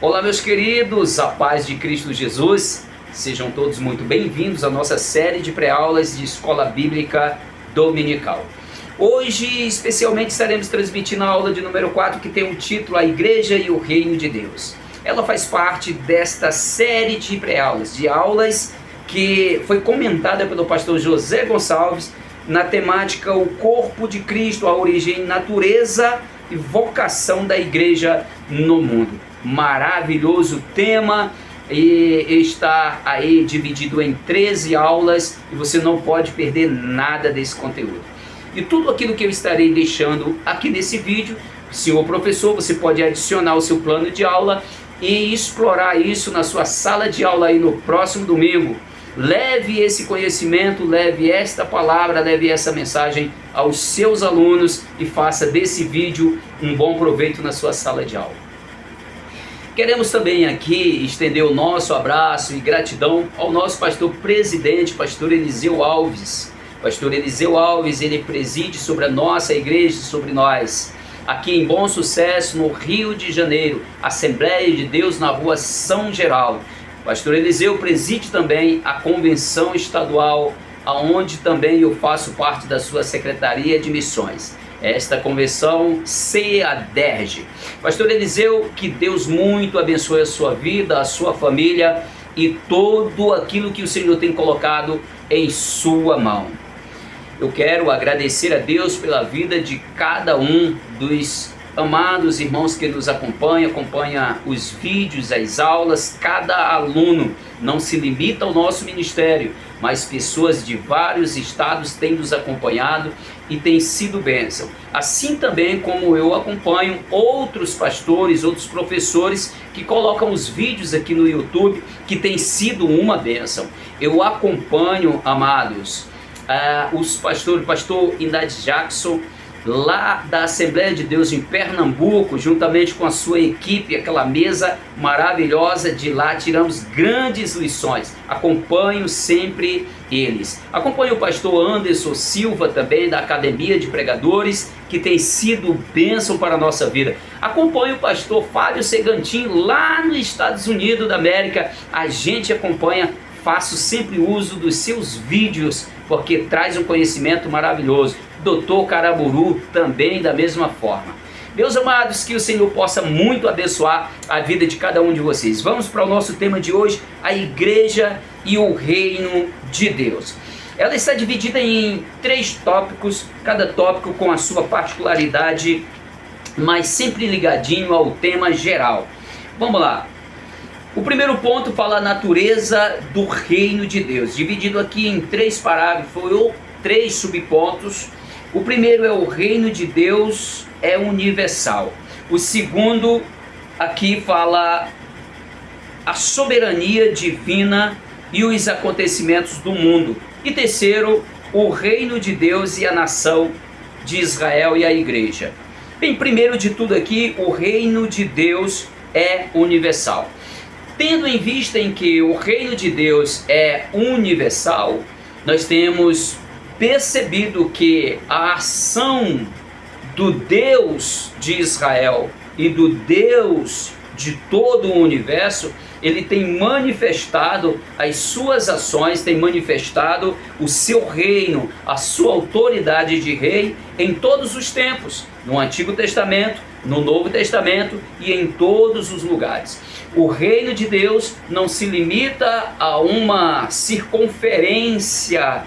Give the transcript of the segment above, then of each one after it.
Olá, meus queridos, a paz de Cristo Jesus, sejam todos muito bem-vindos à nossa série de pré-aulas de Escola Bíblica Dominical. Hoje, especialmente, estaremos transmitindo a aula de número 4, que tem o título A Igreja e o Reino de Deus. Ela faz parte desta série de pré-aulas, de aulas que foi comentada pelo pastor José Gonçalves na temática O Corpo de Cristo, a origem, natureza e vocação da igreja no mundo. Maravilhoso tema, e está aí dividido em 13 aulas e você não pode perder nada desse conteúdo. E tudo aquilo que eu estarei deixando aqui nesse vídeo, senhor professor, você pode adicionar ao seu plano de aula e explorar isso na sua sala de aula aí no próximo domingo. Leve esse conhecimento, leve esta palavra, leve essa mensagem aos seus alunos e faça desse vídeo um bom proveito na sua sala de aula. Queremos também aqui estender o nosso abraço e gratidão ao nosso pastor presidente, pastor Eliseu Alves. Pastor Eliseu Alves, ele preside sobre a nossa igreja, sobre nós, aqui em Bom Sucesso, no Rio de Janeiro, Assembleia de Deus na rua São Geraldo. Pastor Eliseu preside também a convenção estadual, aonde também eu faço parte da sua secretaria de missões. Esta convenção CEADERJ. Pastor Eliseu, que Deus muito abençoe a sua vida, a sua família e tudo aquilo que o Senhor tem colocado em sua mão. Eu quero agradecer a Deus pela vida de cada um dos amados irmãos que nos acompanha os vídeos, as aulas. Cada aluno não se limita ao nosso ministério, mas pessoas de vários estados têm nos acompanhado e tem sido bênção. Assim também como eu acompanho outros pastores, outros professores que colocam os vídeos aqui no YouTube, que tem sido uma bênção. Eu acompanho, amados, o pastor Indade Jackson, lá da Assembleia de Deus em Pernambuco, juntamente com a sua equipe, aquela mesa maravilhosa. De lá tiramos grandes lições. Acompanho sempre eles. Acompanho o pastor Anderson Silva também, da Academia de Pregadores, que tem sido bênção para a nossa vida. Acompanho o pastor Fábio Segantin, lá nos Estados Unidos da América. A gente acompanha, faço sempre uso dos seus vídeos, porque traz um conhecimento maravilhoso. Doutor Caraburu também da mesma forma. Meus amados, que o Senhor possa muito abençoar a vida de cada um de vocês. Vamos para o nosso tema de hoje, a igreja e o reino de Deus. Ela está dividida em 3 tópicos, cada tópico com a sua particularidade, mas sempre ligadinho ao tema geral. Vamos lá. O primeiro ponto fala a natureza do reino de Deus, dividido aqui em 3 parágrafos ou 3 subpontos. O primeiro é o reino de Deus é universal. O segundo aqui fala a soberania divina e os acontecimentos do mundo. E terceiro, o reino de Deus e a nação de Israel e a igreja. Bem, primeiro de tudo aqui, o reino de Deus é universal. Tendo em vista em que o reino de Deus é universal, nós temos percebido que a ação do Deus de Israel e do Deus de todo o universo, ele tem manifestado as suas ações, tem manifestado o seu reino, a sua autoridade de rei em todos os tempos, no Antigo Testamento, no Novo Testamento e em todos os lugares. O reino de Deus não se limita a uma circunferência,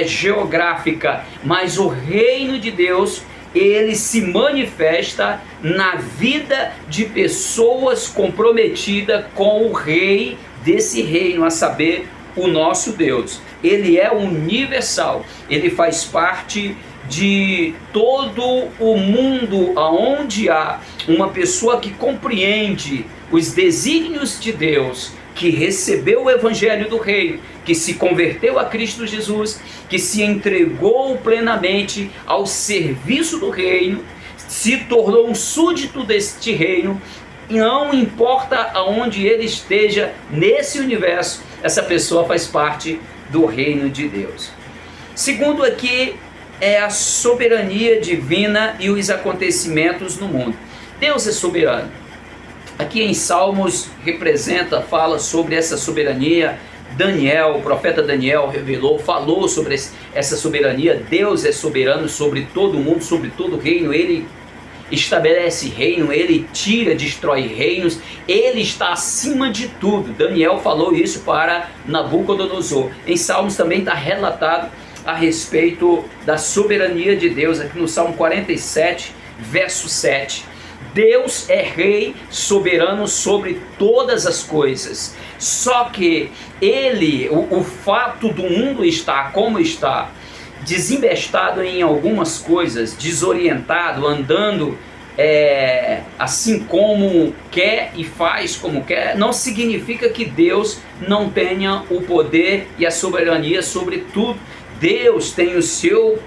geográfica, mas o reino de Deus, ele se manifesta na vida de pessoas comprometidas com o rei desse reino, a saber, o nosso Deus. Ele é universal, ele faz parte de todo o mundo, aonde há uma pessoa que compreende os desígnios de Deus, que recebeu o evangelho do reino, que se converteu a Cristo Jesus, que se entregou plenamente ao serviço do reino, se tornou um súdito deste reino. Não importa aonde ele esteja nesse universo, essa pessoa faz parte do reino de Deus. Segundo aqui é a soberania divina e os acontecimentos no mundo. Deus é soberano. aqui em Salmos representa, fala sobre essa soberania. Daniel, o profeta Daniel falou sobre essa soberania. Deus é soberano sobre todo o mundo, sobre todo o reino. Ele estabelece reino, ele destrói reinos, ele está acima de tudo. Daniel falou isso para Nabucodonosor. Em Salmos também está relatado a respeito da soberania de Deus, aqui no Salmo 47, verso 7. Deus é rei soberano sobre todas as coisas. Só que o fato do mundo estar como está, desembestado em algumas coisas, desorientado, andando assim como quer e faz como quer, não significa que Deus não tenha o poder e a soberania sobre tudo. Deus tem o seu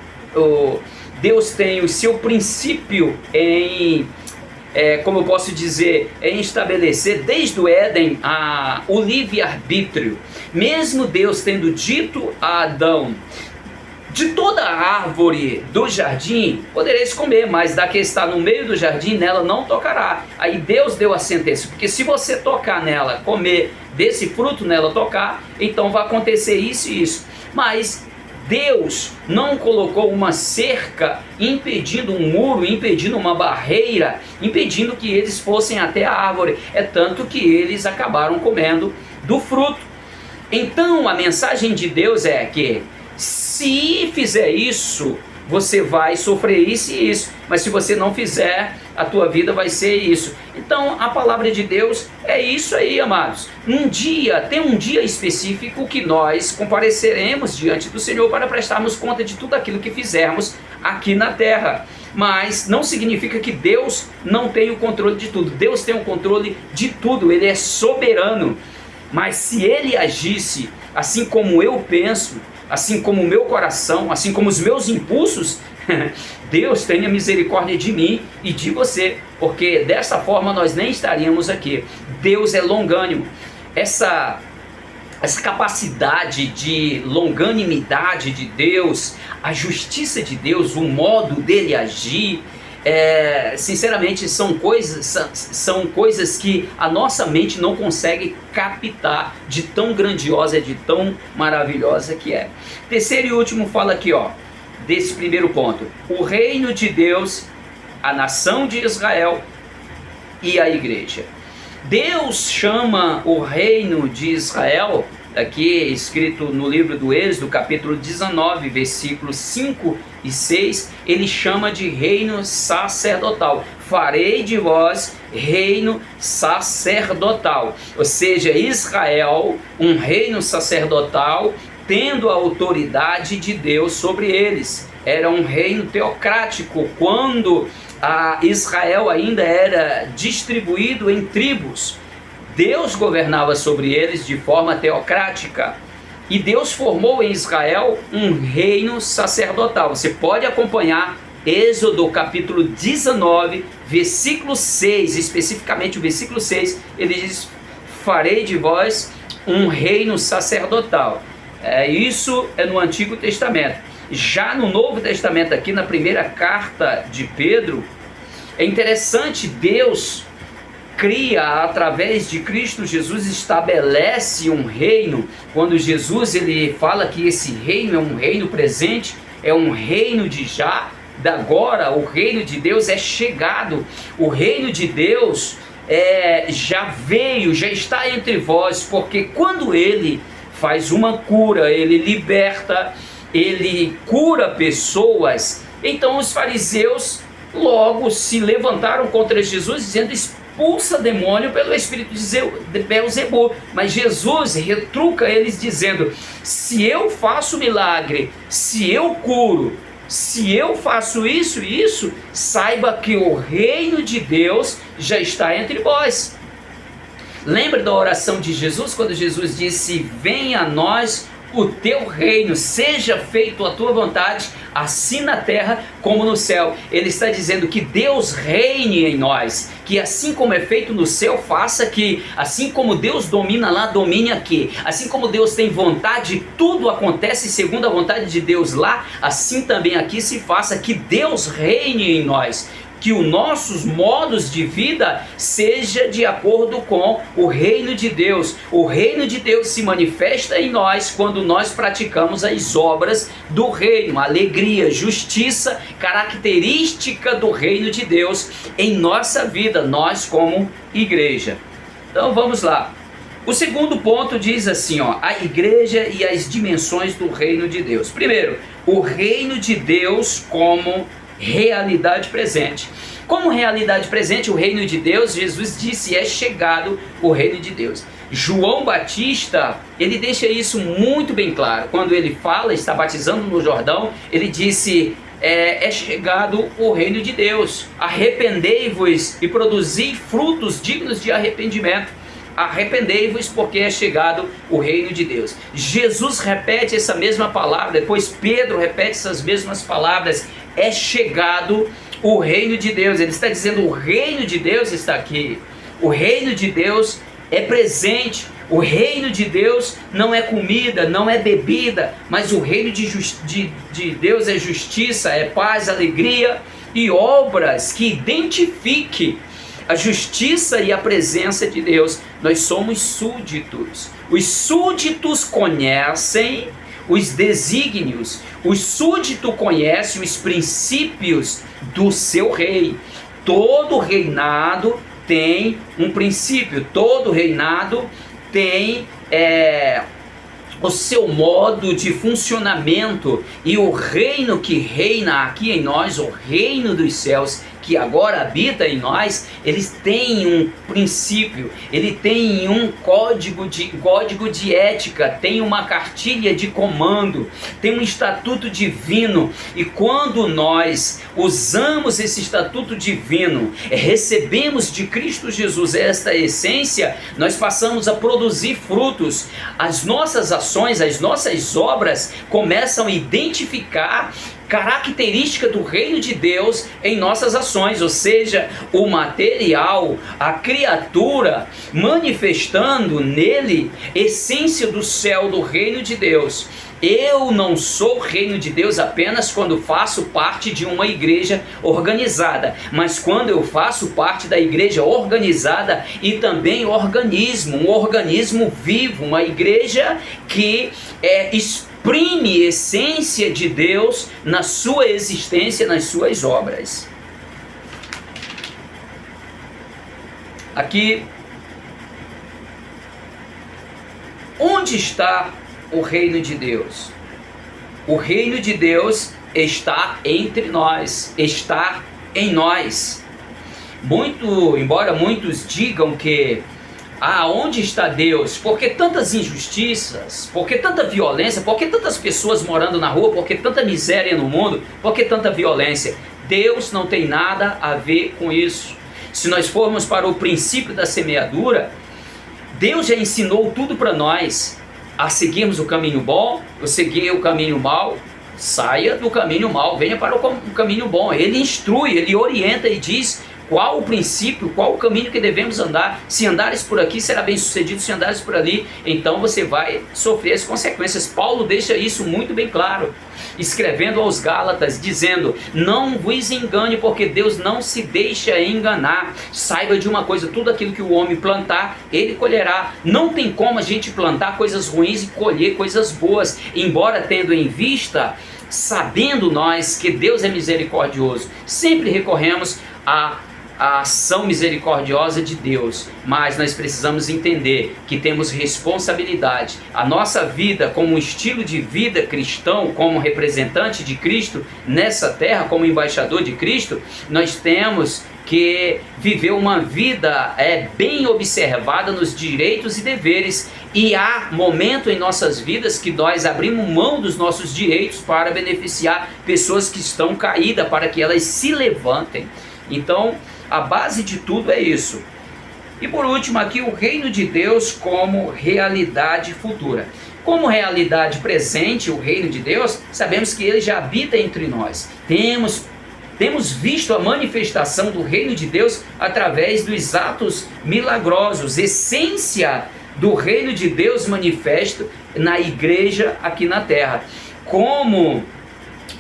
princípio como eu posso dizer, em estabelecer desde o Éden o livre-arbítrio. Mesmo Deus tendo dito a Adão: de toda a árvore do jardim podereis comer, mas da que está no meio do jardim, nela não tocará. Aí Deus deu a sentença, porque se você tocar nela, comer desse fruto nela, tocar, então vai acontecer isso e isso. Mas Deus não colocou uma cerca, impedindo um muro, impedindo uma barreira, impedindo que eles fossem até a árvore. É tanto que eles acabaram comendo do fruto. Então a mensagem de Deus é que se fizer isso, você vai sofrer isso e isso, mas se você não fizer, a tua vida vai ser isso. Então a palavra de Deus é isso aí, amados. Tem um dia específico que nós compareceremos diante do Senhor para prestarmos conta de tudo aquilo que fizermos aqui na terra. Mas não significa que Deus não tem o controle de tudo. Deus tem o controle de tudo, Ele é soberano. Mas se Ele agisse assim como eu penso, assim como o meu coração, assim como os meus impulsos, Deus tenha misericórdia de mim e de você, porque dessa forma nós nem estaríamos aqui. Deus é longânimo. Essa capacidade de longanimidade de Deus, a justiça de Deus, o modo dele agir, sinceramente são coisas que a nossa mente não consegue captar, de tão grandiosa, de tão maravilhosa que é. Terceiro e último fala aqui, desse primeiro ponto: o reino de Deus, a nação de Israel e a igreja. Deus chama o reino de Israel, aqui escrito no livro do Êxodo, capítulo 19, versículos 5 e 6, ele chama de reino sacerdotal. Farei de vós reino sacerdotal. Ou seja, Israel, um reino sacerdotal, tendo a autoridade de Deus sobre eles. Era um reino teocrático, quando Israel ainda era distribuído em tribos. Deus governava sobre eles de forma teocrática. E Deus formou em Israel um reino sacerdotal. Você pode acompanhar Êxodo capítulo 19, versículo 6, especificamente o versículo 6, ele diz: farei de vós um reino sacerdotal. Isso é no Antigo Testamento. Já no Novo Testamento, aqui na primeira carta de Pedro, é interessante, Deus cria através de Cristo Jesus, estabelece um reino. Quando Jesus ele fala que esse reino é um reino presente, é um reino de já, agora o reino de Deus é chegado. O reino de Deus já veio, já está entre vós, porque quando ele faz uma cura, ele liberta, ele cura pessoas, então os fariseus logo se levantaram contra Jesus, dizendo: expulsa demônio pelo espírito de Beelzebul. Mas Jesus retruca eles dizendo: se eu faço milagre, se eu curo, se eu faço isso e isso, saiba que o reino de Deus já está entre vós. Lembra da oração de Jesus, quando Jesus disse: venha a nós o teu reino, seja feito a tua vontade, assim na terra como no céu. Ele está dizendo que Deus reine em nós, que assim como é feito no céu, faça aqui. Assim como Deus domina lá, domine aqui. Assim como Deus tem vontade, tudo acontece segundo a vontade de Deus lá, assim também aqui se faça, que Deus reine em nós. que os nossos modos de vida seja de acordo com o reino de Deus. O reino de Deus se manifesta em nós quando nós praticamos as obras do reino, alegria, justiça, característica do reino de Deus em nossa vida, nós como igreja. Então vamos lá. O segundo ponto diz assim, a igreja e as dimensões do reino de Deus. Primeiro, o reino de Deus como realidade presente. Como realidade presente, o reino de Deus, Jesus disse, é chegado o reino de Deus. João Batista, ele deixa isso muito bem claro. Quando ele fala, está batizando no Jordão, ele disse, é chegado o reino de Deus. Arrependei-vos e produzi frutos dignos de arrependimento. Arrependei-vos porque é chegado o reino de Deus. Jesus repete essa mesma palavra, depois Pedro repete essas mesmas palavras, é chegado o reino de Deus. Ele está dizendo, o reino de Deus está aqui, o reino de Deus é presente, o reino de Deus não é comida, não é bebida, mas o reino de Deus é justiça, é paz, alegria e obras que identifiquem a justiça e a presença de Deus. Nós somos súditos. Os súditos conhecem os desígnios. O súdito conhece os princípios do seu rei. Todo reinado tem um princípio. Todo reinado tem o seu modo de funcionamento. E o reino que reina aqui em nós, o reino dos céus, que agora habita em nós, eles têm um princípio, ele tem um código de ética, tem uma cartilha de comando, tem um estatuto divino, e quando nós usamos esse estatuto divino, recebemos de Cristo Jesus esta essência, nós passamos a produzir frutos. As nossas ações, as nossas obras começam a identificar característica do reino de Deus em nossas ações, ou seja, o material, a criatura manifestando nele essência do céu, do reino de Deus. Eu não sou reino de Deus apenas quando faço parte de uma igreja organizada, mas quando eu faço parte da igreja organizada e também um organismo vivo, uma igreja que exprime essência de Deus na sua existência, nas suas obras. Aqui, onde está o reino de Deus? O reino de Deus está entre nós, está em nós. Embora muitos digam que onde está Deus? Por que tantas injustiças? Por que tanta violência? Por que tantas pessoas morando na rua? Por que tanta miséria no mundo? Por que tanta violência? Deus não tem nada a ver com isso. Se nós formos para o princípio da semeadura, Deus já ensinou tudo para nós. A seguirmos o caminho bom, ou seguir o caminho mau, saia do caminho mau, venha para o caminho bom. Ele instrui, ele orienta e diz qual o princípio, qual o caminho que devemos andar. Se andares por aqui, será bem sucedido. Se andares por ali, então você vai sofrer as consequências. Paulo deixa isso muito bem claro, escrevendo aos Gálatas, dizendo, não vos engane, porque Deus não se deixa enganar. Saiba de uma coisa, tudo aquilo que o homem plantar, ele colherá. Não tem como a gente plantar coisas ruins e colher coisas boas, embora tendo em vista, sabendo nós que Deus é misericordioso, sempre recorremos a ação misericordiosa de Deus, mas nós precisamos entender que temos responsabilidade. A nossa vida como um estilo de vida cristão, como representante de Cristo nessa terra, como embaixador de Cristo, nós temos que viver uma vida bem observada nos direitos e deveres, e há momento em nossas vidas que nós abrimos mão dos nossos direitos para beneficiar pessoas que estão caídas, para que elas se levantem. Então, a base de tudo é isso. E por último aqui, o reino de Deus como realidade futura. Como realidade presente, o reino de Deus, sabemos que ele já habita entre nós. Temos visto a manifestação do reino de Deus através dos atos milagrosos, essência do reino de Deus manifesto na igreja aqui na terra. Como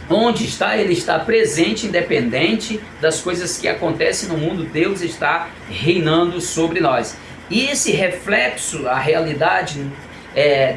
Onde está? Ele está presente, independente das coisas que acontecem no mundo. Deus está reinando sobre nós. E esse reflexo, a realidade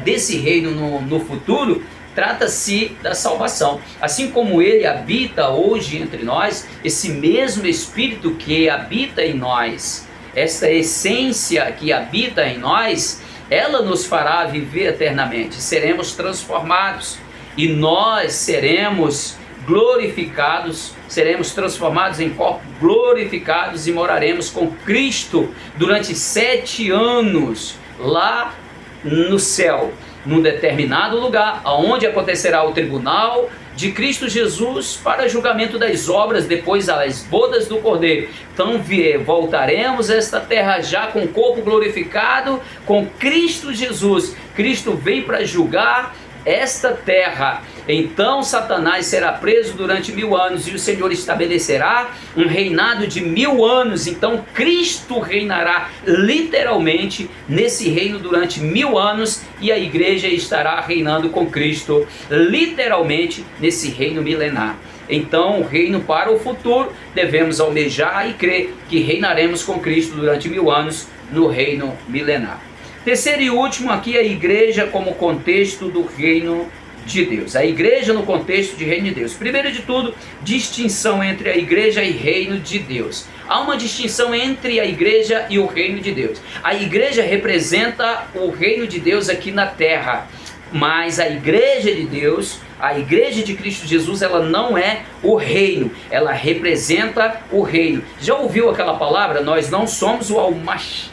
desse reino no futuro, trata-se da salvação. Assim como ele habita hoje entre nós, esse mesmo Espírito que habita em nós, essa essência que habita em nós, ela nos fará viver eternamente. Seremos transformados e nós seremos glorificados, seremos transformados em corpos glorificados e moraremos com Cristo durante 7 anos lá no céu, num determinado lugar, onde acontecerá o tribunal de Cristo Jesus para julgamento das obras, depois as bodas do Cordeiro. Então voltaremos a esta terra já com o corpo glorificado, com Cristo Jesus. Cristo vem para julgar esta terra. Então Satanás será preso durante 1000 anos e o Senhor estabelecerá um reinado de 1000 anos. Então Cristo reinará literalmente nesse reino durante 1000 anos e a igreja estará reinando com Cristo literalmente nesse reino milenar. Então o reino para o futuro devemos almejar e crer que reinaremos com Cristo durante 1000 anos no reino milenar. Terceiro e último aqui, a igreja como contexto do reino de Deus. A igreja no contexto de reino de Deus. Primeiro de tudo, distinção entre a igreja e reino de Deus. Há uma distinção entre a igreja e o reino de Deus. A igreja representa o reino de Deus aqui na terra, mas a igreja de Deus, a igreja de Cristo Jesus, ela não é o reino, ela representa o reino. Já ouviu aquela palavra? Nós não somos o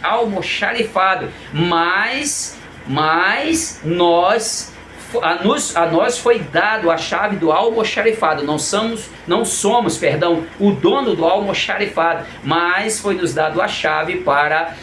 almoxarifado, mas a nós foi dado a chave do almoxarifado. Não somos, o dono do almoxarifado, mas foi nos dado a chave para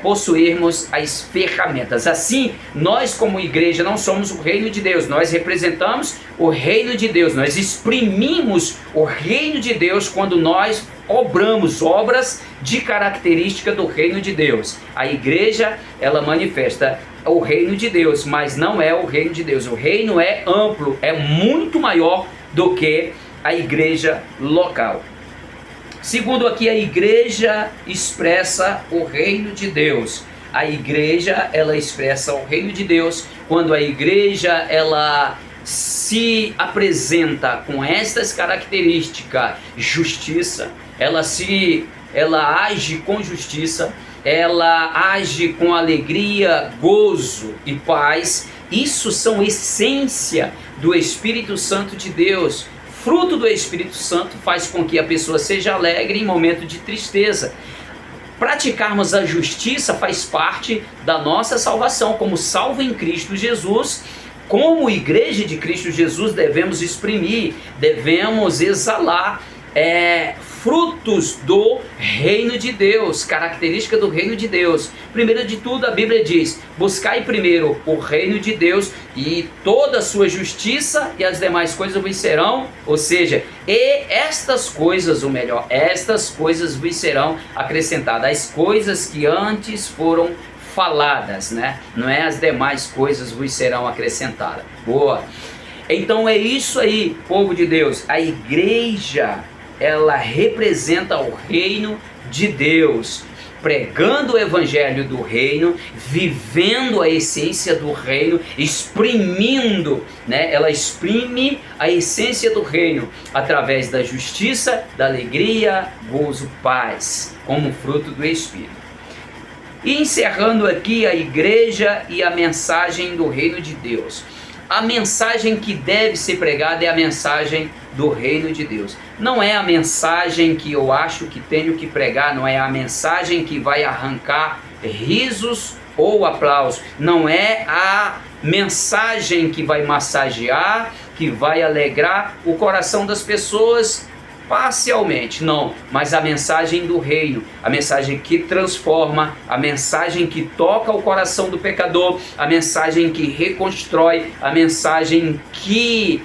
possuirmos as ferramentas. Assim, nós como igreja não somos o reino de Deus, nós representamos o reino de Deus, nós exprimimos o reino de Deus quando nós obramos obras de característica do reino de Deus. A igreja, ela manifesta o reino de Deus, mas não é o reino de Deus. O reino é amplo, é muito maior do que a igreja local. Segundo aqui, a igreja expressa o reino de Deus. A igreja, ela expressa o reino de Deus quando a igreja, ela se apresenta com estas características: justiça, ela age com justiça, ela age com alegria, gozo e paz. Isso são essência do Espírito Santo de Deus. Fruto do Espírito Santo faz com que a pessoa seja alegre em momento de tristeza. Praticarmos a justiça faz parte da nossa salvação. Como salvo em Cristo Jesus, como igreja de Cristo Jesus, devemos exprimir, devemos exalar frutos do reino de Deus, característica do reino de Deus. Primeiro de tudo, a Bíblia diz: buscai primeiro o reino de Deus e toda a sua justiça, e as demais coisas vos serão, ou seja, e estas coisas, estas coisas vos serão acrescentadas, as coisas que antes foram faladas, né? Não é as demais coisas vos serão acrescentadas. Boa! Então é isso aí, povo de Deus. A igreja, ela representa o reino de Deus, pregando o evangelho do reino, vivendo a essência do reino, exprimindo, né? Ela exprime a essência do reino através da justiça, da alegria, gozo, paz, como fruto do Espírito. E encerrando aqui a igreja e a mensagem do reino de Deus. A mensagem que deve ser pregada é a mensagem do reino de Deus. Não é a mensagem que eu acho que tenho que pregar, não é a mensagem que vai arrancar risos ou aplausos. Não é a mensagem que vai massagear, que vai alegrar o coração das pessoas parcialmente, não, mas a mensagem do reino, a mensagem que transforma, a mensagem que toca o coração do pecador, a mensagem que reconstrói, a mensagem que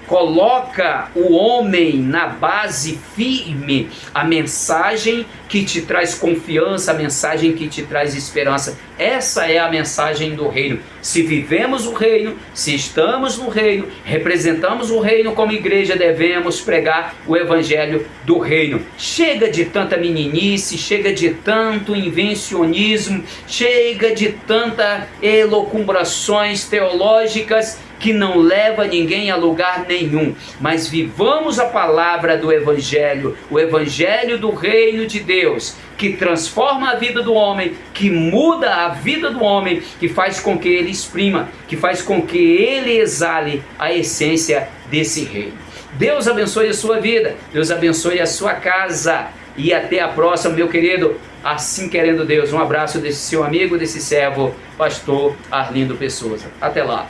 coloca o homem na base firme, a mensagem que te traz confiança, a mensagem que te traz esperança. Essa é a mensagem do reino. Se vivemos o reino, se estamos no reino, representamos o reino como igreja, devemos pregar o evangelho do reino. Chega de tanta meninice, chega de tanto invencionismo, chega de tanta elucubrações teológicas que não leva ninguém a lugar nenhum, mas vivamos a palavra do evangelho, o evangelho do reino de Deus, que transforma a vida do homem, que muda a vida do homem, que faz com que ele exprima, que faz com que ele exale a essência desse reino. Deus abençoe a sua vida, Deus abençoe a sua casa, e até a próxima, meu querido. Assim querendo Deus, um abraço desse seu amigo, desse servo, pastor Arlindo Pessoa. Até lá.